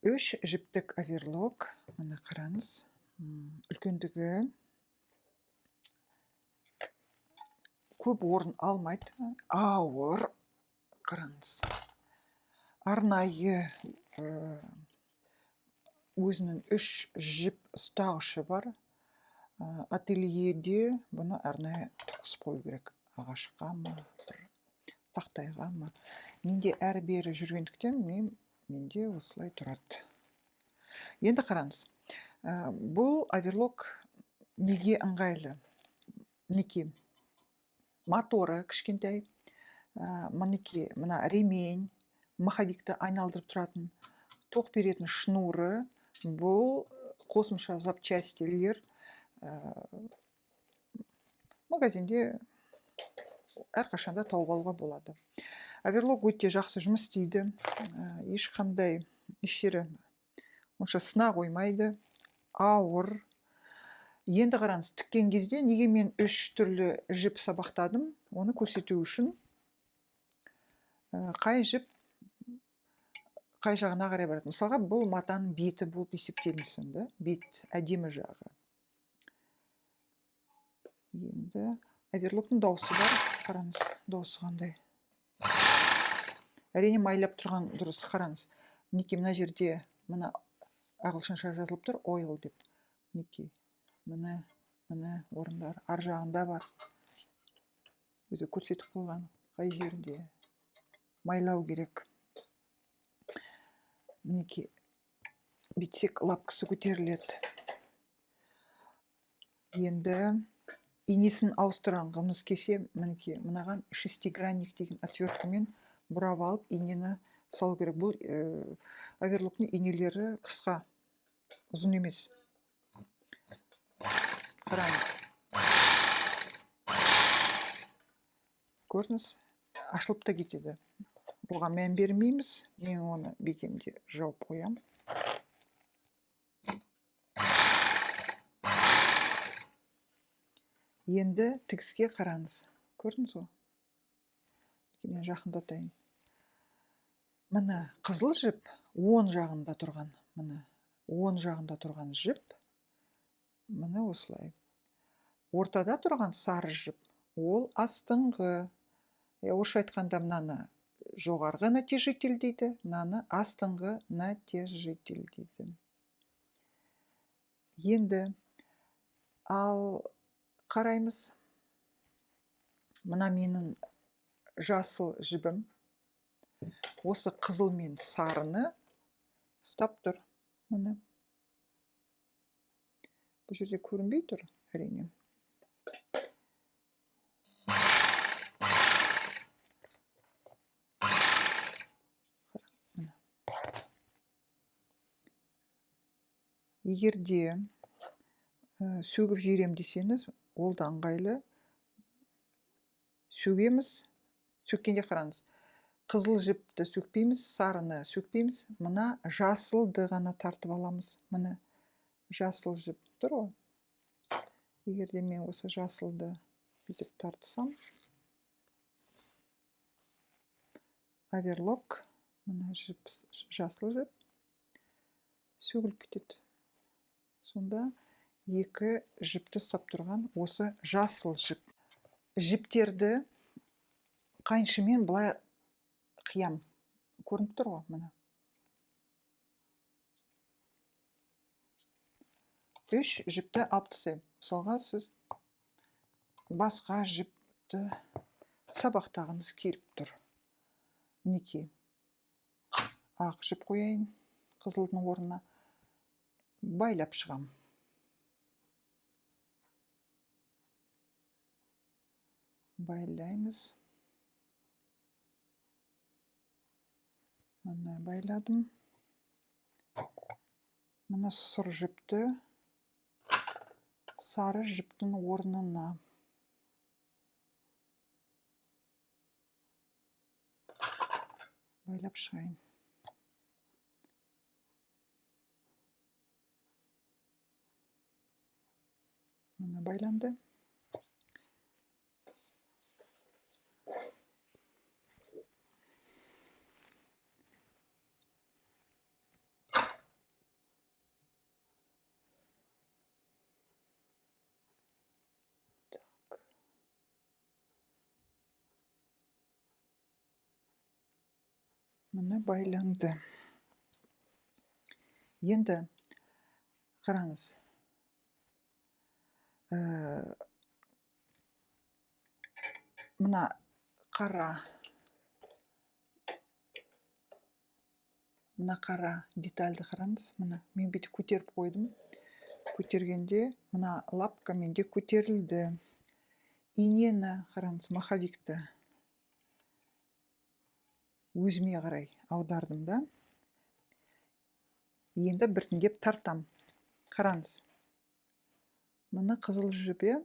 Үш жіптік оверлок. Мына қараңыз. Үлкендігі көп орын алмайды. Ауыр. Қараңыз. Арнайы өзінің үш жіп ұстағышы бар. Ательеде бұны арнайы тұрғызып қою керек. Ағашқа ма, тақтайға ма. Менде әрі-бері жүргендіктен менде осылай тұрады. Енді қараңыз. Бұл оверлок неге ыңғайлы? Мінекей. Моторы кішкентай. Мінекей, мына ремень, маховикті айналдырып тұратын, тоқ беретін шнуры. Бұл қосымша запчастилер магазинде әрқашанда тауып алуға болады. Оверлок өте жақсы жұмыс істейді. Ешқандай ешері онша сына қоймайды. Ауыр. Енді қараңыз, тіккен кезде неге мен үш түрлі жіп сабақтадым, оны көрсету үшін қай жіп қай жағына қарай барады. Мысалға, бұл матаның беті болып есептелінсін, да? Бет әдемі жағы. Енді оверлоктың дауысы бар. Қараңыз, дауысы қандай. Әрине майлап тұрған дұрыс. Қараңыз. Мінекей, мына жерде мына ағылшынша жазылып тұр, oil деп. Мінекей, міне орындар. Ар жағында бар. Өзі көрсетіп қойған. Қай жерде майлау керек. Мінекей, битсек лапкасы көтеріледі. Енді инесін ауыстырғымыз келсе, мінекей, мынаған шестигранник деген отверткамен бұрап алып, инені салу керек. Бұл оверлоктың инелері қысқа, ұзын емес. Қараңыз. Көрдіңіз? Ашылып та кетеді. Бұған мән бермейміз. Мен оны бетемде жауып қоям. Енді тігіске қараңыз. Көрдіңіз ғой? Мен жақындатайын. Міне қызыл жіп оң жағында тұрған. Міне оң жағында тұрған жіп. Міне осылай. Ортада тұрған сары жіп. Ол астыңғы. Орысша айтқанда мынаны жоғарғы натяжитель дейді. Мынаны астыңғы натяжитель дейді. Енді ал қараймыз. Мына менің жасыл жібім. Осы қызыл мен сарыны ұстап тұр. Міне. Бұл жерде көрінбей тұр, әрине. Егерде сөгіп жіберем десеңіз, ол да ыңғайлы. Сөгеміз. Сөккенде қараңыз. Қызыл жіпті сөкпейміз, сарыны сөкпейміз. Мына жасылды ғана тартып аламыз. Міне жасыл жіп тұр ғой. Егерде мен осы жасылды бүйтіп тартсам, оверлок, мына жіп, жасыл жіп сөгіліп кетеді. Сонда екі жіпті ұстап тұрған осы жасыл жіп. Жіптерді қайшымен былай қиям. Көрініп тұр ғой, міне. Үш жіпті алып тастаймын. Мысалға, сіз басқа жіпті сабақтағыңыз келіп тұр. Мінекей. Ақ жіп қояйын қызылдың орнына. Байлап шығам. Байлаймыз. Мына байладым. Мына сұр жіпті сары жіптің орнына. Байлап шығайын. Мына байланды. Міне байланды. Енді қараңыз. Мына қара детальді қараңыз. Мына мен бүйтіп көтеріп қойдым. Көтергенде мына лапка менде көтерілді. Инені қараңыз, маховикті өзіме қарай аудардым да. Енді біртіндеп тартам. Қараңыз. Мына қызыл жібе.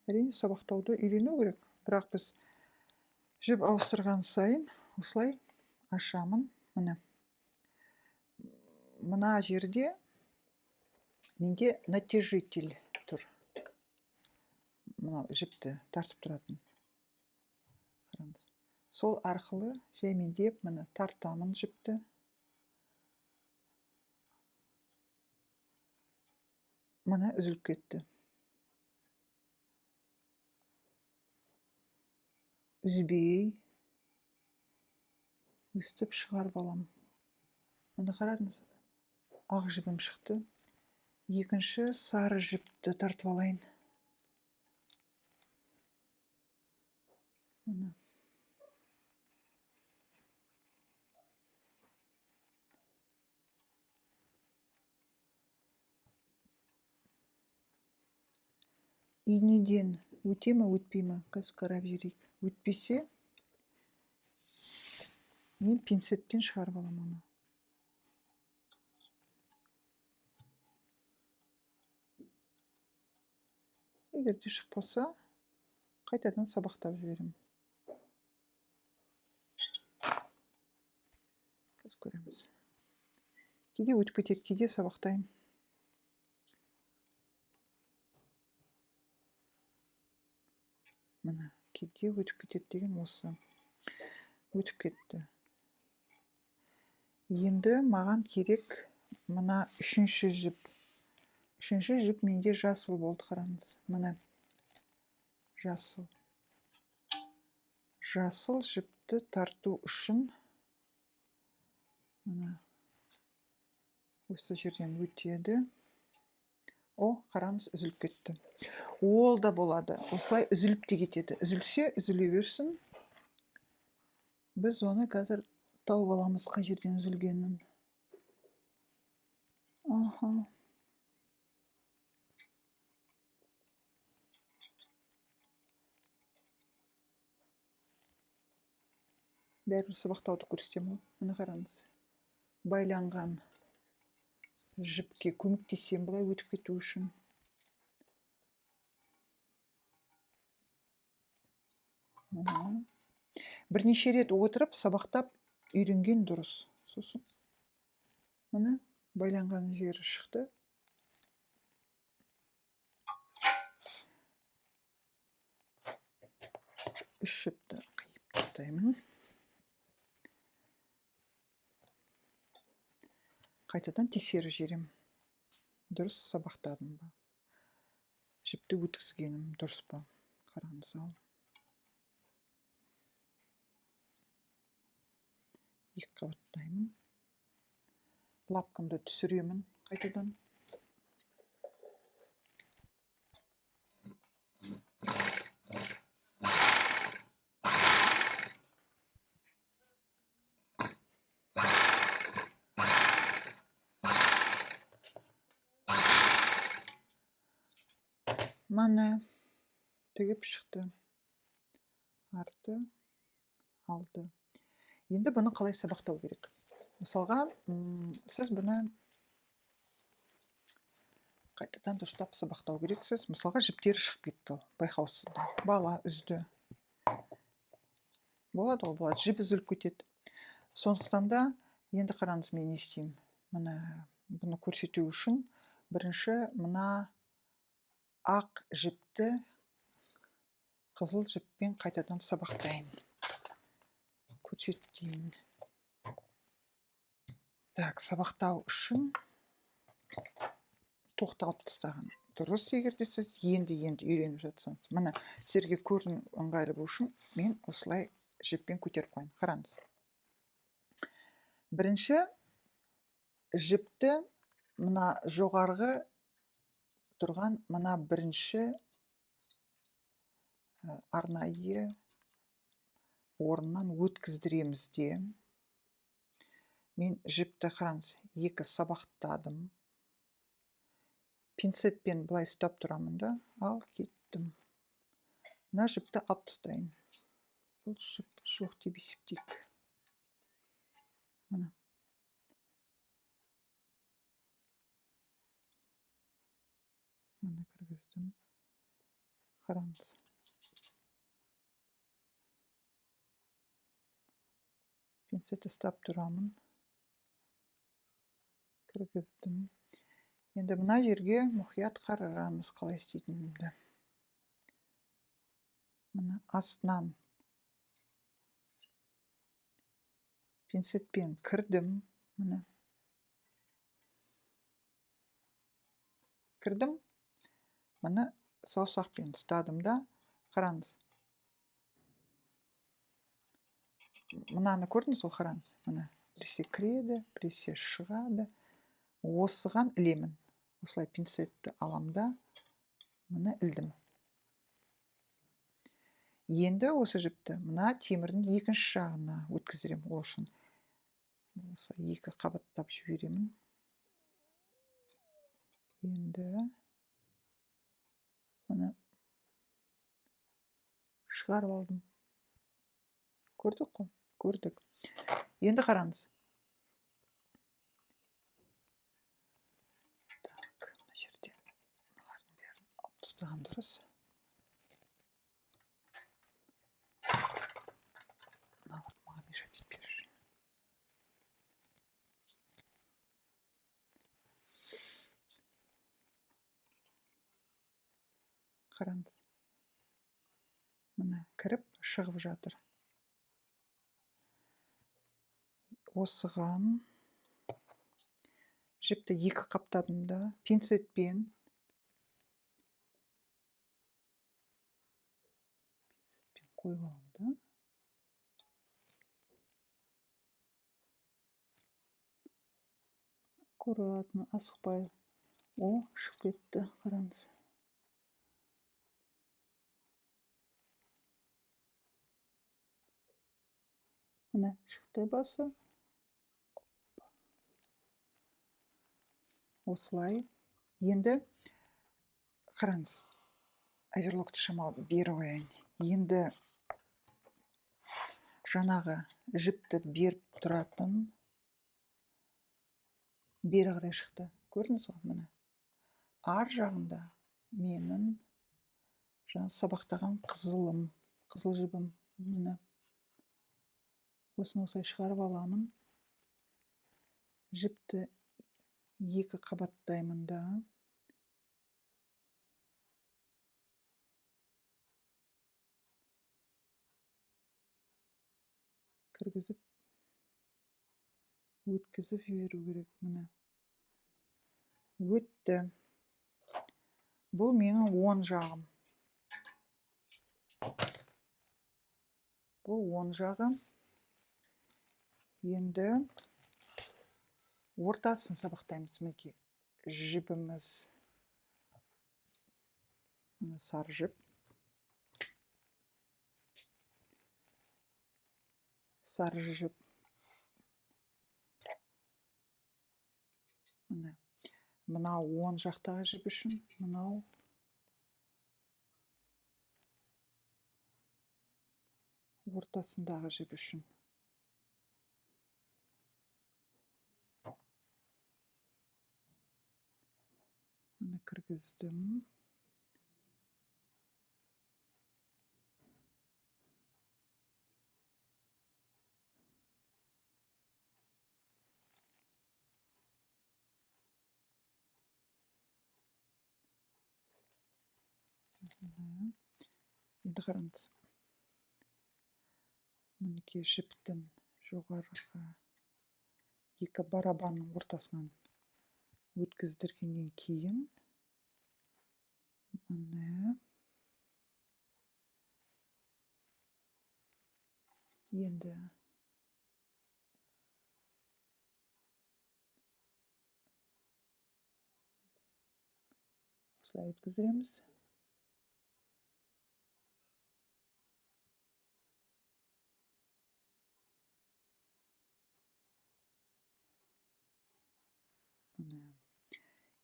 Әрине сабақтауды үйрену керек. Бірақ біз жіп ауыстырған сайын осылай ашамын. Мына жерде менде натяжитель тұр. Мына жіпті тартып тұратын. Қараңыз. Сол арқылы жаймендеп мына тартамын жіпті. Мына үзіліп кетті. Үзбей өстіп шығарып алам. Мына қараңыз, ақ жібім шықты. Екінші сары жіпті тартып алайын. Мына. Инеден өте ме, өтпей ме? Қазір қарап жүрейік. Өтпесе, мен пинцетпен шығарып алам оны. Егер де шықпаса, қайтадан сабақтап жіберем. Қазір көреміз. Кейде өтіп кетеді, кейде сабақтайым. Мына, кейде өтіп кетеді деген осы. Өтіп кетті. Енді маған керек мына үшінші жіп. Үшінші жіп менде жасыл болды, қараңыз. Мына жасыл. Жасыл жіпті тарту үшін мына осы жерден өтеді. О, қараңыз, үзіліп кетті. Ол да болады. Осылай үзіліп те кетеді. Үзілсе, үзіле берсін. Біз оны қазір тауып аламыз, қай жерден үзілгенін. Аха. Бәрібір сабақтауды көрсетемін. Мына қараңыз. Байланған жіпке көмектесем бұлай өтіп кету үшін. Бірнеше рет отырып сабақтап үйренген дұрыс. Сосын мына байланған жері шықты. Үш жіпті қиып тастаймын. Қайтадан тексеріп жерем. Дұрыс сабақтадым ба? Жіпті өткізгенім дұрыс па? Қараңыз ал. Екі қабаттаймын. Лапкамды түсіремін қайтадан. Мана тігіп шықты. Арты, алды. Енді бұны қалай сабақтау керек? Мысалға, сіз бұны қайтадан дұрыстап сабақтау керексіз. Мысалға, жіптері шығып кетті, байқаусызда. Бала үзді. Болады ғой, болады. Жіп үзіліп кетеді. Сондықтан да енді қараңыз, мен не істеймін. Бұны көрсету үшін бірінші мына ақ жіпті қызыл жіппен қайтадан сабақтайын. Көрсетейін. Так, сабақтау үшін тоқталып тастаған. Дұрыс, егер де сіз енді үйреніп жатсаңыз. Мына сіздерге көрін ыңғайлы болу үшін мен осылай жіппен көтеріп қойын. Қараңыз. Бірінші жіпті мына жоғарғы тұрған мына бірінші арнайы орыннан өткіздіреміз де мен жіпті қараңыз екі сабақтадым. Пинцетпен былай ұстап тұрамын да, ал кеттім. Мына жіпті алып тастайын. Бұл жіп жоқ деп есептейік. Мына. Мына кіргіздім. Қараңыз. Пинцет ұстап тұрамын. Кіргіздім. Енді мына жерге мұқият қараңыз қалай істейтінімді. Мына астынан пинцетпен кірдім. Мына. Кірдім. Мына саусақпен ұстадым да, қараңыз. Мынаны көрдіңіз ғой, қараңыз. Мына біресе кіреді, біресе шығады. Осыған ілемін. Осылай пинцетті алам да, мына ілдім. Енді осы жіпті мына темірдің екінші жағына өткіздірем. Ол үшін осы екі қабаттап жіберемін. Енді мына шығарып алдым. Көрдік қой? Көрдік. Енді қараңыз. Так, мына жерде мыналардың бәрін алып тастаған дұрыс. Мыналар маған мешать етпеші. Қараңыз. Мына кіріп шығып жатыр. Осыған жіпті екі қаптадым да, пинцетпен қойып алды. Аккуратно, асықпай. О, шығып кетті, қараңыз. Мына шықты басы. Осылай. Енді қараңыз. Оверлокты шамалы бері қояйын. Енді жаңағы жіпті беріп тұратын бері қарай шықты. Көрдіңіз ғой, міне. Ар жағында менің жаңа сабақтаған қызыл жібім. Міне. Осыны осылай шығарып аламын. Жіпті екі қабаттаймын да. Кіргізіп, өткізіп жіберу керек. Міне. Өтті. Бұл менің оң жағым. Бұл оң жағы. Енді ортасын сабақтаймыз. Мінекей жібіміз. Сары жіп. Сары жіп. Мынау оң жақтағы жіп үшін, мынау ортасындағы жіп үшін. Мына кіргіздім. Енді қараңыз. Мінекей жіптің жоғарғы екі барабанның ортасынан өткіздіргеннен кейін міне енді осылай өткіздіреміз.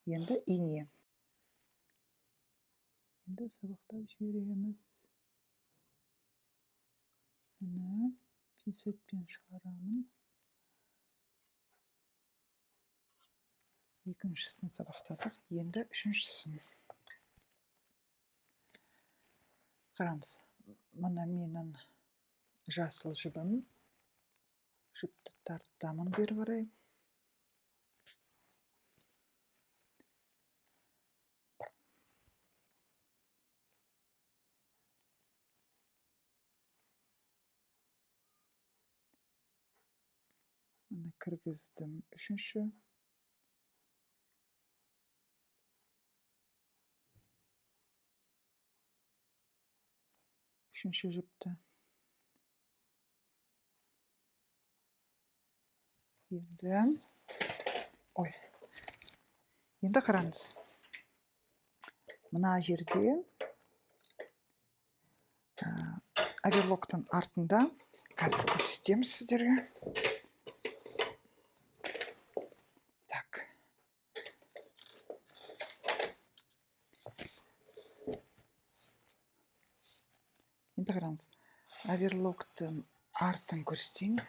Енді ине. Енді сабақтап жібереміз. Міне пинцетпен шығарамын. Екіншісін сабақтадық. Енді үшіншісін. Қараңыз. Мына менің жасыл жібім. Жіпті тартамын бері қарай. Мына кіргіздім үшінші. Үшінші жіпті. Енді қараңыз. Мына жерде оверлоктың артында қазір көрсетеміз сіздерге. Так. Енді қараңыз. Оверлоктың артын көрсетейін.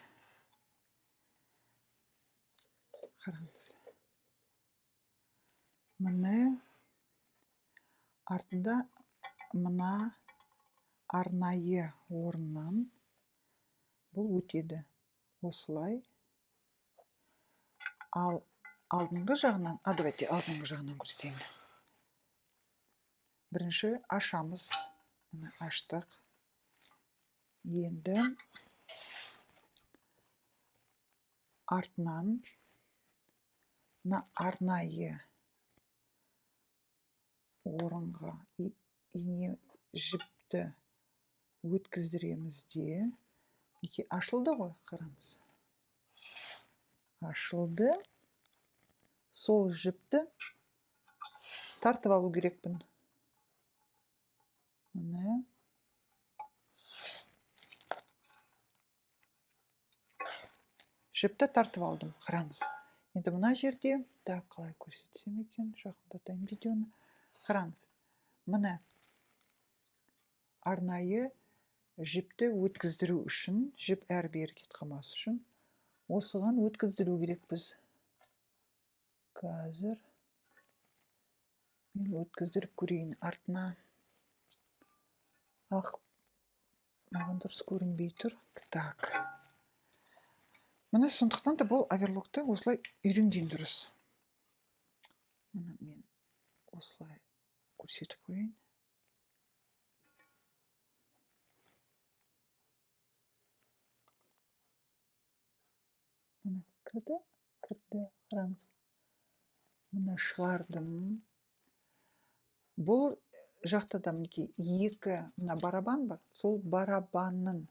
Қараңыз. Міне артында мына арнайы орыннан бұл өтеді. Осылай. Ал алдыңғы жағынан, давайте алдыңғы жағынан көрсетейін. Бірінші ашамыз. Міне аштық. Енді артынан мына арнайы орынға ине жіпті өткіздіреміз де. Ашылды ғой, қараңыз. Ашылды. Сол жіпті тартып алу керекпін. Міне. Жіпті тартып алдым, қараңыз. Енді мына жерде, қалай көрсетсем екен, жақындатайын видеоны. Қараңыз. Міне арнайы жіпті өткіздіру үшін, жіп әрі-бері кетіп қалмас үшін, осыған өткіздіру керекпіз. Қазір мен өткіздіріп көрейін артына. Маған дұрыс көрінбей тұр. Так. Міне сондықтан да бұл оверлокты осылай үйренген дұрыс. Мен осылай көрсетіп қойын. Міне кірді, қараңыз. Міне шығардым. Бұл жақта да екі барабан бар. Сол барабанның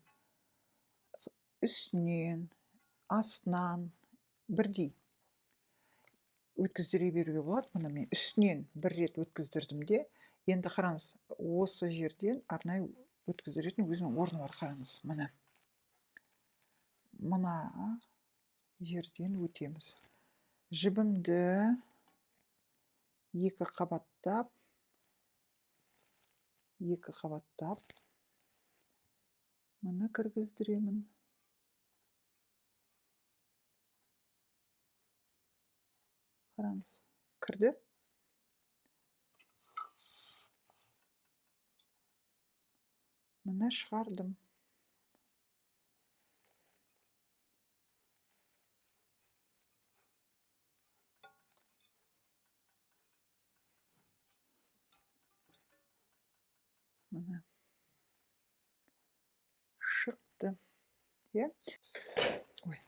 үстінен, астынан бірдей өткіздіре беруге болады. Міне мен үстінен бір рет өткіздірдім де, енді қараңыз, осы жерден арнайы өткіздіретін өзінің орны бар, қараңыз. Мына жерден өтеміз. Жібімді екі қабаттап мына кіргіздіремін. Қараңыз, кірді. Мына шығардым. Мына шықты. Ой.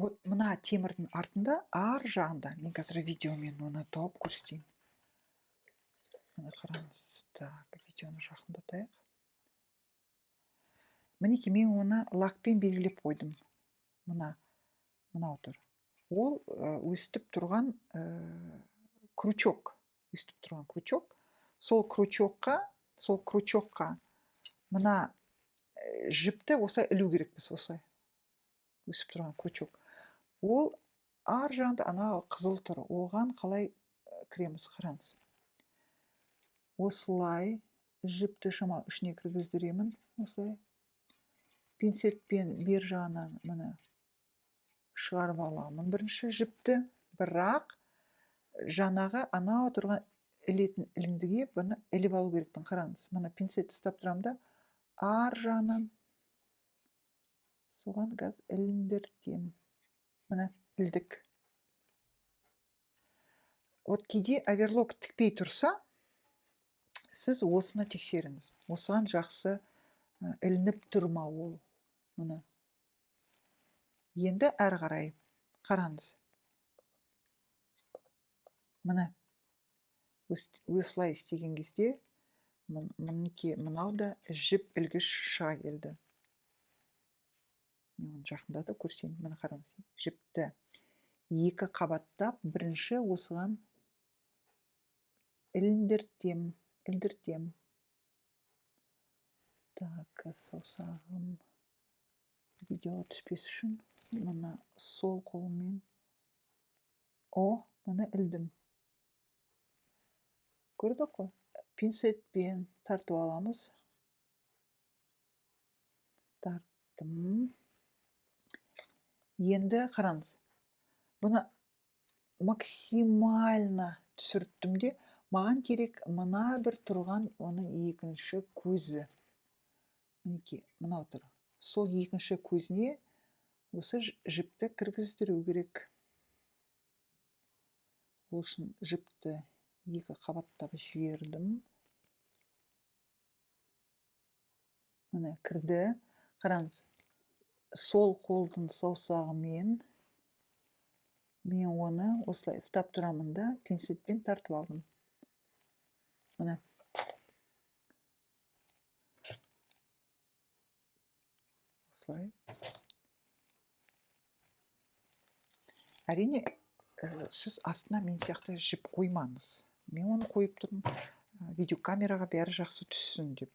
Вот мына темірдің артында, ар жағында, мен қазір видеомен оны тауып көрсетейін. Мына қараңыз, видеоны жақындатайық. Мінекей мен оны лакпен белгілеп қойдым. Мына отыр. ол өстіп тұрған крючок. Өстіп тұрған крючок. Сол крючокқа мына жіпті осылай ілу керекпіз, осылай. Өсіп тұрған крючок. Ол ар жағында анау қызыл тұр. Оған қалай кіреміз, қараңыз. Осылай жіпті шамалы ішіне кіргіздіремін, осылай. Пинцетпен бер жағынан міне шығарып аламын бірінші жіпті, бірақ жаңағы анау тұрған ілетін іліндіге бұны іліп алу керекпін. Қараңыз, мына пинцетті ұстап тұрамын да, ар жағынан соған газ іліндіртем. Міне ілдік. Вот кейде оверлок тікпей тұрса, сіз осыны тексеріңіз. Осыған жақсы ілініп тұрма ол. Міне. Енді әрі қарай қараңыз. Міне. Осылай істеген кезде мынау да жіп ілгіш шыға келді. Мен жақындатып көрсетейін. Міне қараңыз. Жіпті екі қабаттап, бірінші осыған іліндіртем. Так, саусағым видеоға түспес үшін мына сол қолмен мына ілдім. Көрдік қой? Пинцетпен тартып аламыз. Тарттым. Енді қараңыз. Бұны максимально түсірттім де, маған керек мына бір тұрған оның екінші көзі. Мінекей, мынау тұр. Сол екінші көзіне осы жіпті кіргіздіру керек. Ол үшін жіпті екі қабаттап жібердім. Міне кірді. Қараңыз. Сол қолдың саусағымен мен оны осылай ұстап тұрамын да, пинцетпен тартып алдым. Міне. Осылай. Әрине, сіз астына мен сияқты жіп қоймаңыз. Мен оны қойып тұрмын, видеокамераға бәрі жақсы түссін деп.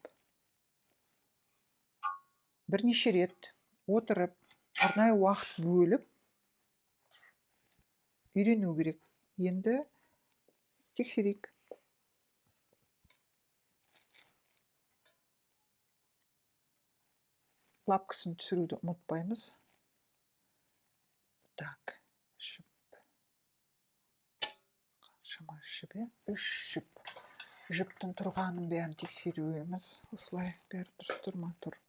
Бірнеше рет отырып, арнайы уақыт бөліп, үйрену керек. Енді тексерейік. Лапкасын түсіруді ұмытпаймыз. Так, жіп. Қаншама жібі? 3 жіп. Жіптің тұрғанын бәрін тексеруіміз. Осылай бәрі дұрыс тұр ма? Тұр.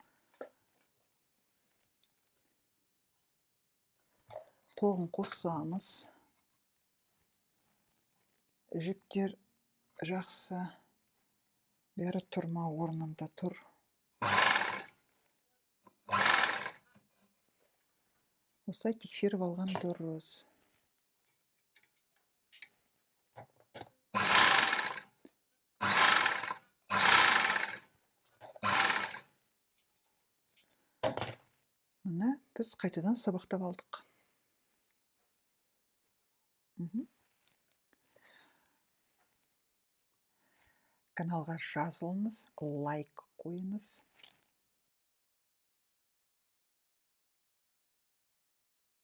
Тоғын қосамыз. Жіптер жақсы. Бәрі тұрма орнында тұр. Осылай тексеріп алған дұрыс. Міне, біз қайтадан сабақтап алдық. Каналға жазылыңыз, лайк қойыңыз.